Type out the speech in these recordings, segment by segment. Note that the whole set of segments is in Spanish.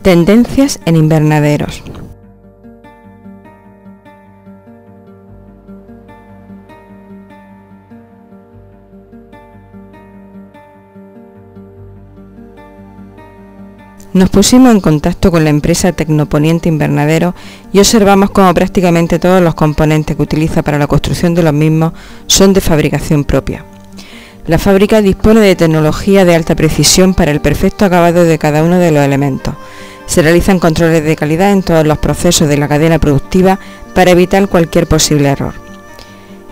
Tendencias en invernaderos. Nos pusimos en contacto con la empresa Tecnoponiente Invernaderos y observamos cómo prácticamente todos los componentes que utiliza para la construcción de los mismos son de fabricación propia. La fábrica dispone de tecnología de alta precisión para el perfecto acabado de cada uno de los elementos. Se realizan controles de calidad en todos los procesos de la cadena productiva para evitar cualquier posible error.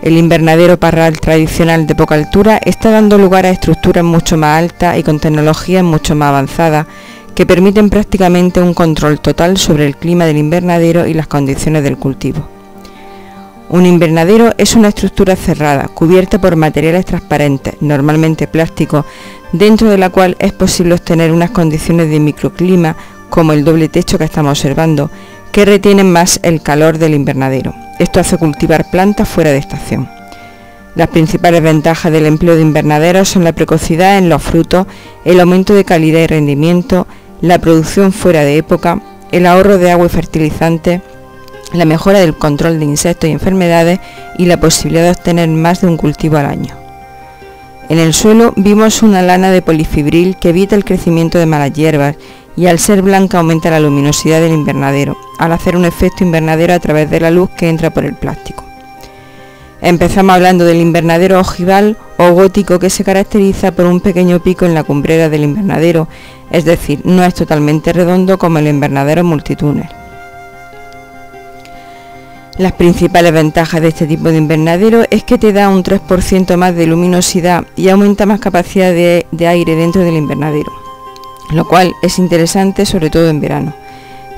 El invernadero parral tradicional de poca altura está dando lugar a estructuras mucho más altas y con tecnologías mucho más avanzadas que permiten prácticamente un control total sobre el clima del invernadero y las condiciones del cultivo. Un invernadero es una estructura cerrada, cubierta por materiales transparentes, normalmente plástico, dentro de la cual es posible obtener unas condiciones de microclima, como el doble techo que estamos observando, que retienen más el calor del invernadero. Esto hace cultivar plantas fuera de estación. Las principales ventajas del empleo de invernaderos son la precocidad en los frutos, el aumento de calidad y rendimiento, la producción fuera de época, el ahorro de agua y fertilizantes, la mejora del control de insectos y enfermedades y la posibilidad de obtener más de un cultivo al año. En el suelo vimos una lana de polifibril que evita el crecimiento de malas hierbas y al ser blanca aumenta la luminosidad del invernadero, al hacer un efecto invernadero a través de la luz que entra por el plástico. Empezamos hablando del invernadero ojival o gótico, que se caracteriza por un pequeño pico en la cumbrera del invernadero, es decir, no es totalmente redondo como el invernadero multitúnel. Las principales ventajas de este tipo de invernadero es que te da un 3% más de luminosidad y aumenta más capacidad de aire dentro del invernadero, lo cual es interesante sobre todo en verano.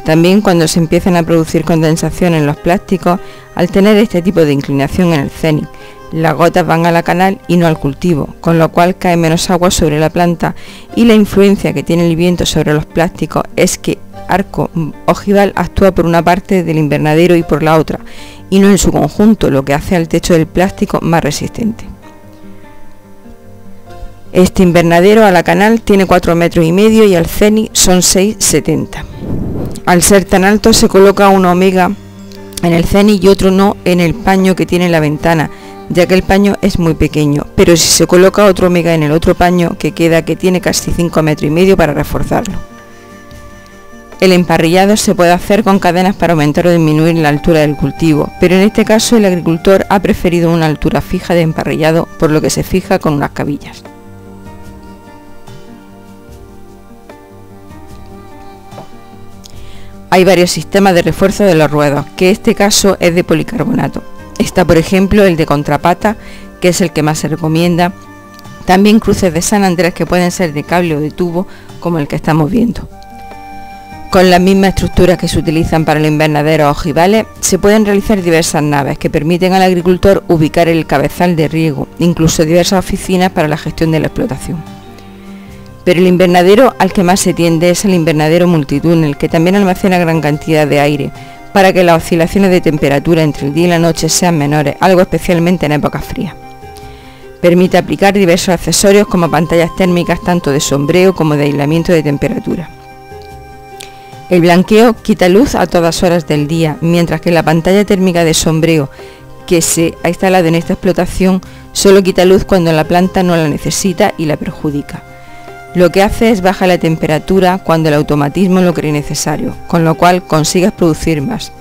También cuando se empiezan a producir condensación en los plásticos, al tener este tipo de inclinación en el cenit, las gotas van a la canal y no al cultivo, con lo cual cae menos agua sobre la planta y la influencia que tiene el viento sobre los plásticos es que arco ojival actúa por una parte del invernadero y por la otra, y no en su conjunto, lo que hace al techo del plástico más resistente. Este invernadero a la canal tiene 4,5 metros y al cenit son 6,70. Al ser tan alto se coloca un omega en el cenit y otro no en el paño que tiene la ventana, ya que el paño es muy pequeño, pero si se coloca otro omega en el otro paño que tiene casi 5,5 metros para reforzarlo. El emparrillado se puede hacer con cadenas para aumentar o disminuir la altura del cultivo, pero en este caso el agricultor ha preferido una altura fija de emparrillado, por lo que se fija con unas cabillas. Hay varios sistemas de refuerzo de los ruedos, que este caso es de policarbonato. Está por ejemplo el de contrapata, que es el que más se recomienda. También cruces de San Andrés que pueden ser de cable o de tubo, como el que estamos viendo. Con las mismas estructuras que se utilizan para los invernaderos ojivales, se pueden realizar diversas naves que permiten al agricultor ubicar el cabezal de riego, incluso diversas oficinas para la gestión de la explotación. Pero el invernadero al que más se tiende es el invernadero multitúnel, que también almacena gran cantidad de aire, para que las oscilaciones de temperatura entre el día y la noche sean menores, algo especialmente en épocas frías. Permite aplicar diversos accesorios como pantallas térmicas tanto de sombreo como de aislamiento de temperatura. El blanqueo quita luz a todas horas del día, mientras que la pantalla térmica de sombreo que se ha instalado en esta explotación solo quita luz cuando la planta no la necesita y la perjudica. Lo que hace es bajar la temperatura cuando el automatismo lo cree necesario, con lo cual consigues producir más.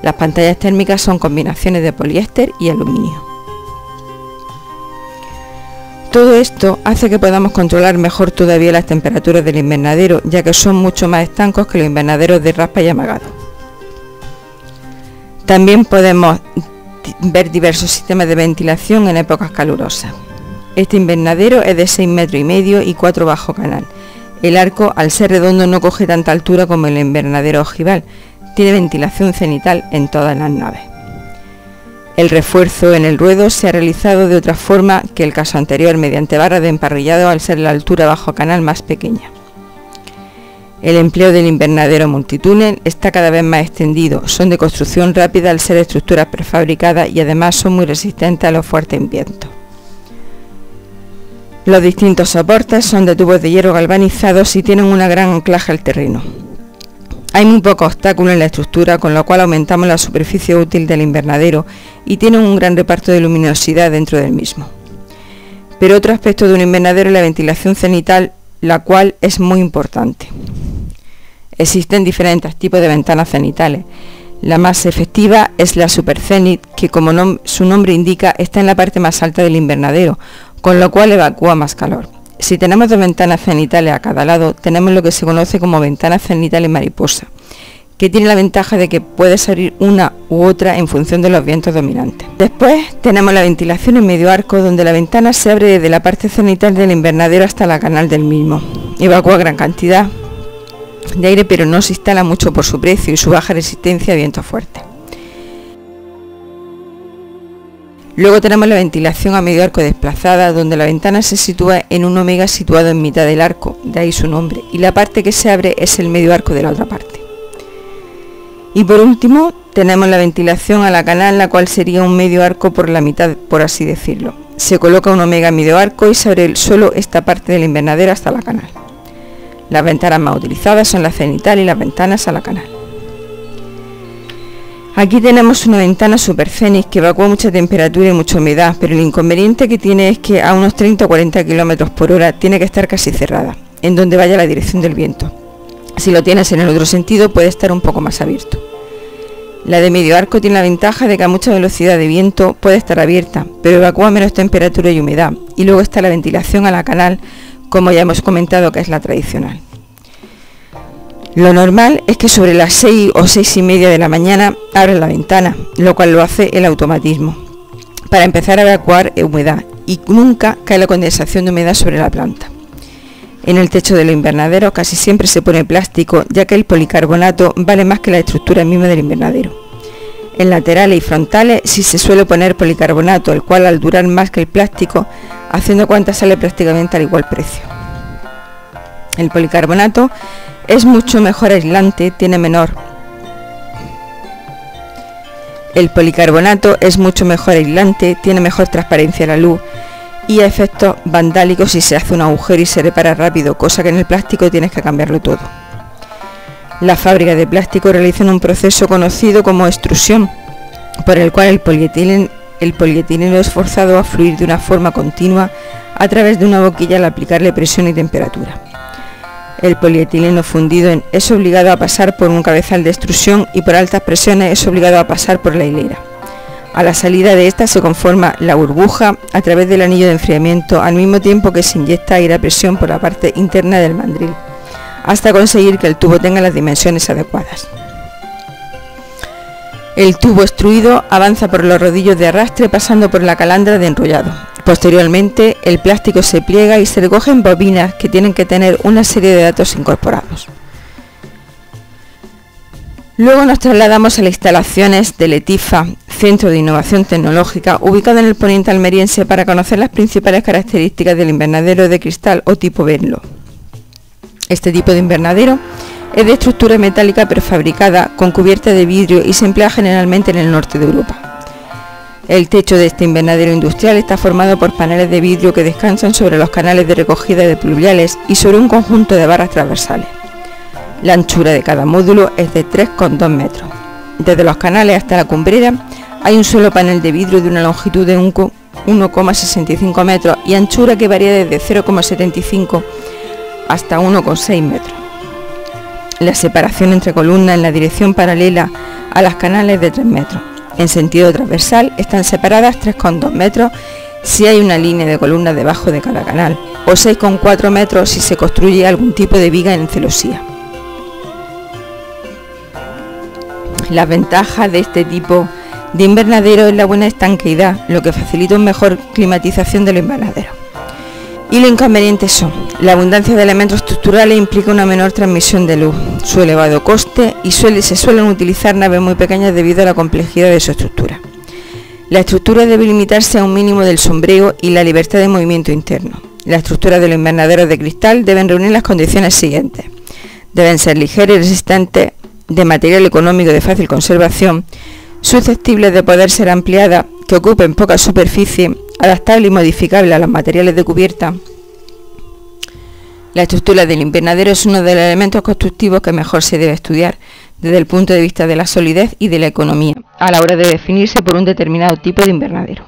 Las pantallas térmicas son combinaciones de poliéster y aluminio. Todo esto hace que podamos controlar mejor todavía las temperaturas del invernadero, ya que son mucho más estancos que los invernaderos de raspa y amagado. También podemos ver diversos sistemas de ventilación en épocas calurosas. Este invernadero es de 6,5 metros y 4 bajo canal. El arco, al ser redondo, no coge tanta altura como el invernadero ojival. Tiene ventilación cenital en todas las naves. El refuerzo en el ruedo se ha realizado de otra forma que el caso anterior, mediante barras de emparrillado, al ser la altura bajo canal más pequeña. El empleo del invernadero multitúnel está cada vez más extendido. Son de construcción rápida al ser estructuras prefabricadas y además son muy resistentes a los fuertes vientos. Los distintos soportes son de tubos de hierro galvanizados y tienen una gran anclaje al terreno. Hay muy pocos obstáculos en la estructura, con lo cual aumentamos la superficie útil del invernadero y tiene un gran reparto de luminosidad dentro del mismo. Pero otro aspecto de un invernadero es la ventilación cenital, la cual es muy importante. Existen diferentes tipos de ventanas cenitales. La más efectiva es la supercenit, que como su nombre indica está en la parte más alta del invernadero, con lo cual evacúa más calor. Si tenemos dos ventanas cenitales a cada lado, tenemos lo que se conoce como ventanas cenitales mariposa, que tiene la ventaja de que puedes abrir una u otra en función de los vientos dominantes. Después tenemos la ventilación en medio arco, donde la ventana se abre desde la parte cenital del invernadero hasta la canal del mismo. Evacúa gran cantidad de aire, pero no se instala mucho por su precio y su baja resistencia a vientos fuertes. Luego tenemos la ventilación a medio arco desplazada, donde la ventana se sitúa en un omega situado en mitad del arco, de ahí su nombre, y la parte que se abre es el medio arco de la otra parte. Y por último tenemos la ventilación a la canal, la cual sería un medio arco por la mitad, por así decirlo. Se coloca un omega en medio arco y se abre solo esta parte del invernadero hasta la canal. Las ventanas más utilizadas son la cenital y las ventanas a la canal. Aquí tenemos una ventana supercenit que evacúa mucha temperatura y mucha humedad, pero el inconveniente que tiene es que a unos 30 o 40 km por hora tiene que estar casi cerrada, en donde vaya la dirección del viento. Si lo tienes en el otro sentido, puede estar un poco más abierto. La de medio arco tiene la ventaja de que a mucha velocidad de viento puede estar abierta, pero evacúa menos temperatura y humedad. Y luego está la ventilación a la canal, como ya hemos comentado, que es la tradicional. Lo normal es que sobre las 6 o 6 y media de la mañana abres la ventana, lo cual lo hace el automatismo, para empezar a evacuar humedad, y nunca cae la condensación de humedad sobre la planta. En el techo del invernadero casi siempre se pone plástico, ya que el policarbonato vale más que la estructura misma del invernadero. En laterales y frontales sí se suele poner policarbonato, el cual al durar más que el plástico, haciendo cuenta sale prácticamente al igual precio. El policarbonato es mucho mejor aislante, tiene mejor transparencia a la luz y a efectos vandálicos si se hace un agujero y se repara rápido, cosa que en el plástico tienes que cambiarlo todo. Las fábricas de plástico realizan un proceso conocido como extrusión, por el cual el polietileno es forzado a fluir de una forma continua a través de una boquilla al aplicarle presión y temperatura. El polietileno fundido es obligado a pasar por un cabezal de extrusión y por altas presiones es obligado a pasar por la hilera. A la salida de esta se conforma la burbuja a través del anillo de enfriamiento, al mismo tiempo que se inyecta aire a presión por la parte interna del mandril, hasta conseguir que el tubo tenga las dimensiones adecuadas. El tubo extruido avanza por los rodillos de arrastre pasando por la calandra de enrollado. Posteriormente, el plástico se pliega y se recogen bobinas que tienen que tener una serie de datos incorporados. Luego nos trasladamos a las instalaciones de Letifa, Centro de Innovación Tecnológica, ubicado en el poniente almeriense, para conocer las principales características del invernadero de cristal o tipo Venlo. Este tipo de invernadero es de estructura metálica prefabricada con cubierta de vidrio y se emplea generalmente en el norte de Europa. El techo de este invernadero industrial está formado por paneles de vidrio que descansan sobre los canales de recogida de pluviales y sobre un conjunto de barras transversales. La anchura de cada módulo es de 3,2 metros. Desde los canales hasta la cumbrera hay un solo panel de vidrio de una longitud de 1,65 metros y anchura que varía desde 0,75 hasta 1,6 metros. La separación entre columnas en la dirección paralela a las canales es de 3 metros. En sentido transversal están separadas 3,2 metros si hay una línea de columnas debajo de cada canal, o 6,4 metros si se construye algún tipo de viga en celosía. Las ventajas de este tipo de invernadero es la buena estanqueidad, lo que facilita una mejor climatización del invernadero. Y los inconvenientes son: la abundancia de elementos estructurales implica una menor transmisión de luz, su elevado coste y se suelen utilizar naves muy pequeñas debido a la complejidad de su estructura. La estructura debe limitarse a un mínimo del sombreo y la libertad de movimiento interno. Las estructuras de los invernaderos de cristal deben reunir las condiciones siguientes: deben ser ligeras y resistentes, de material económico de fácil conservación, susceptibles de poder ser ampliadas, que ocupen poca superficie, adaptable y modificable a los materiales de cubierta, La estructura del invernadero es uno de los elementos constructivos que mejor se debe estudiar desde el punto de vista de la solidez y de la economía, a la hora de definirse por un determinado tipo de invernadero.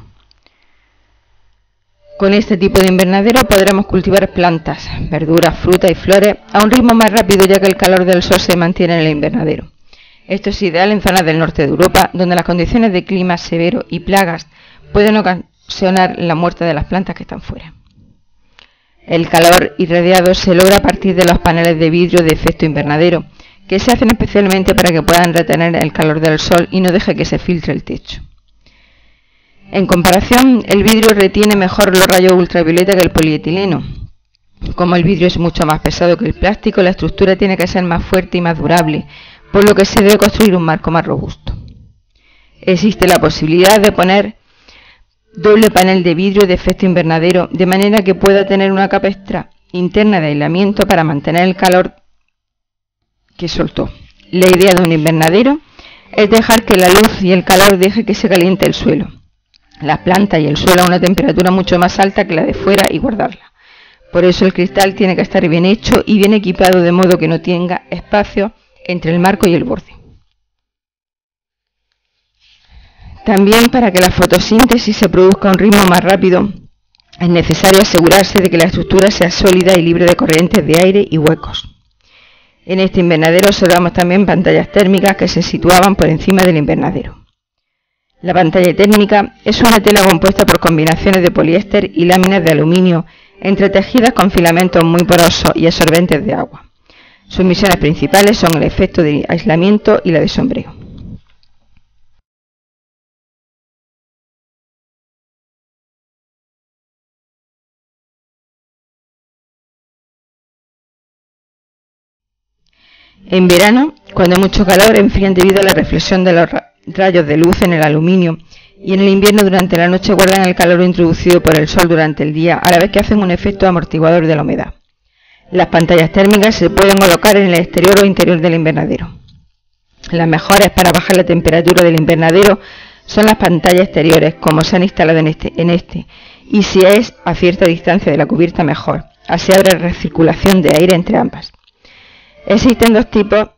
Con este tipo de invernadero podremos cultivar plantas, verduras, frutas y flores a un ritmo más rápido, ya que el calor del sol se mantiene en el invernadero. Esto es ideal en zonas del norte de Europa, donde las condiciones de clima severo y plagas pueden ocasionar la muerte de las plantas que están fuera. El calor irradiado se logra a partir de los paneles de vidrio de efecto invernadero, que se hacen especialmente para que puedan retener el calor del sol y no deje que se filtre el techo. En comparación, el vidrio retiene mejor los rayos ultravioleta que el polietileno. Como el vidrio es mucho más pesado que el plástico, la estructura tiene que ser más fuerte y más durable, por lo que se debe construir un marco más robusto. Existe la posibilidad de poner doble panel de vidrio de efecto invernadero, de manera que pueda tener una capa extra interna de aislamiento para mantener el calor que soltó. La idea de un invernadero es dejar que la luz y el calor deje que se caliente el suelo, las plantas y el suelo a una temperatura mucho más alta que la de fuera y guardarla. Por eso el cristal tiene que estar bien hecho y bien equipado, de modo que no tenga espacio entre el marco y el borde. También, para que la fotosíntesis se produzca a un ritmo más rápido, es necesario asegurarse de que la estructura sea sólida y libre de corrientes de aire y huecos. En este invernadero observamos también pantallas térmicas que se situaban por encima del invernadero. La pantalla térmica es una tela compuesta por combinaciones de poliéster y láminas de aluminio entretejidas con filamentos muy porosos y absorbentes de agua. Sus misiones principales son el efecto de aislamiento y la de sombreo. En verano, cuando hay mucho calor, enfrían debido a la reflexión de los rayos de luz en el aluminio, y en el invierno durante la noche guardan el calor introducido por el sol durante el día, a la vez que hacen un efecto amortiguador de la humedad. Las pantallas térmicas se pueden colocar en el exterior o interior del invernadero. Las mejores para bajar la temperatura del invernadero son las pantallas exteriores, como se han instalado en este, y si es a cierta distancia de la cubierta mejor, así habrá recirculación de aire entre ambas. Existen dos tipos,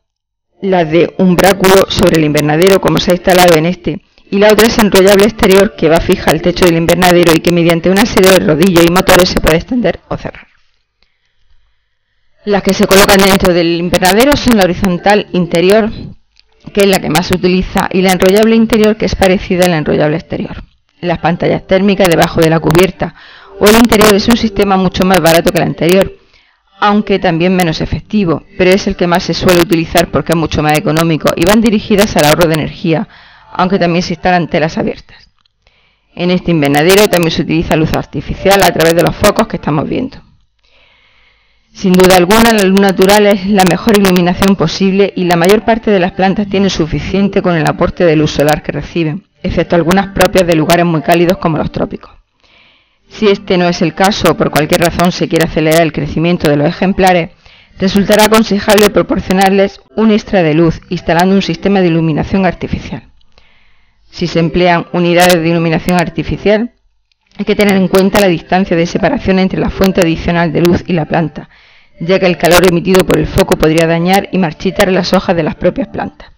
las de umbráculo sobre el invernadero, como se ha instalado en este, y la otra es enrollable exterior, que va fija al techo del invernadero y que mediante una serie de rodillos y motores se puede extender o cerrar. Las que se colocan dentro del invernadero son la horizontal interior, que es la que más se utiliza, y la enrollable interior, que es parecida a la enrollable exterior. Las pantallas térmicas debajo de la cubierta o el interior es un sistema mucho más barato que el anterior, aunque también menos efectivo, pero es el que más se suele utilizar porque es mucho más económico y van dirigidas al ahorro de energía, aunque también se instalan telas abiertas. En este invernadero también se utiliza luz artificial a través de los focos que estamos viendo. Sin duda alguna, la luz natural es la mejor iluminación posible y la mayor parte de las plantas tienen suficiente con el aporte de luz solar que reciben, excepto algunas propias de lugares muy cálidos como los trópicos. Si este no es el caso o por cualquier razón se quiere acelerar el crecimiento de los ejemplares, resultará aconsejable proporcionarles un extra de luz instalando un sistema de iluminación artificial. Si se emplean unidades de iluminación artificial, hay que tener en cuenta la distancia de separación entre la fuente adicional de luz y la planta, ya que el calor emitido por el foco podría dañar y marchitar las hojas de las propias plantas.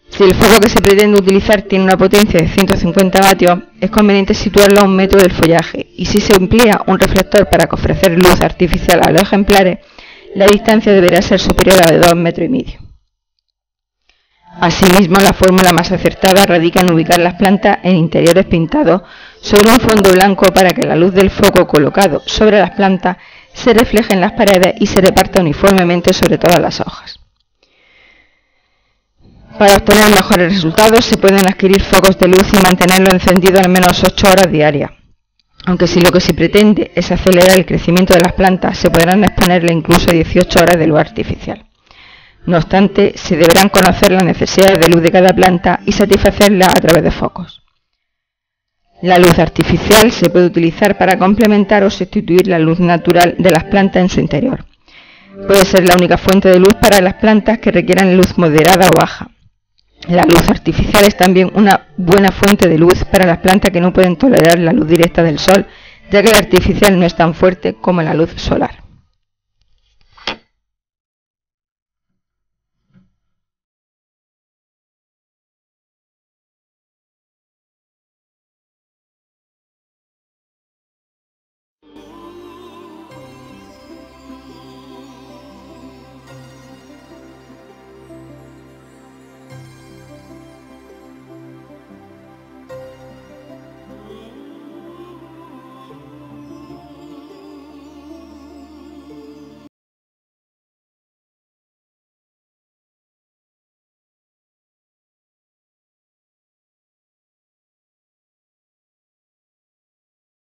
Si el foco que se pretende utilizar tiene una potencia de 150 vatios, es conveniente situarlo a 1 metro del follaje, y si se emplea un reflector para ofrecer luz artificial a los ejemplares, la distancia deberá ser superior a de 2,5 metros. Asimismo, la fórmula más acertada radica en ubicar las plantas en interiores pintados sobre un fondo blanco para que la luz del foco colocado sobre las plantas se refleje en las paredes y se reparta uniformemente sobre todas las hojas. Para obtener mejores resultados se pueden adquirir focos de luz y mantenerlos encendidos al menos 8 horas diarias. Aunque si lo que se pretende es acelerar el crecimiento de las plantas, se podrán exponerle incluso 18 horas de luz artificial. No obstante, se deberán conocer las necesidades de luz de cada planta y satisfacerlas a través de focos. La luz artificial se puede utilizar para complementar o sustituir la luz natural de las plantas en su interior. Puede ser la única fuente de luz para las plantas que requieran luz moderada o baja. La luz artificial es también una buena fuente de luz para las plantas que no pueden tolerar la luz directa del sol, ya que la artificial no es tan fuerte como la luz solar.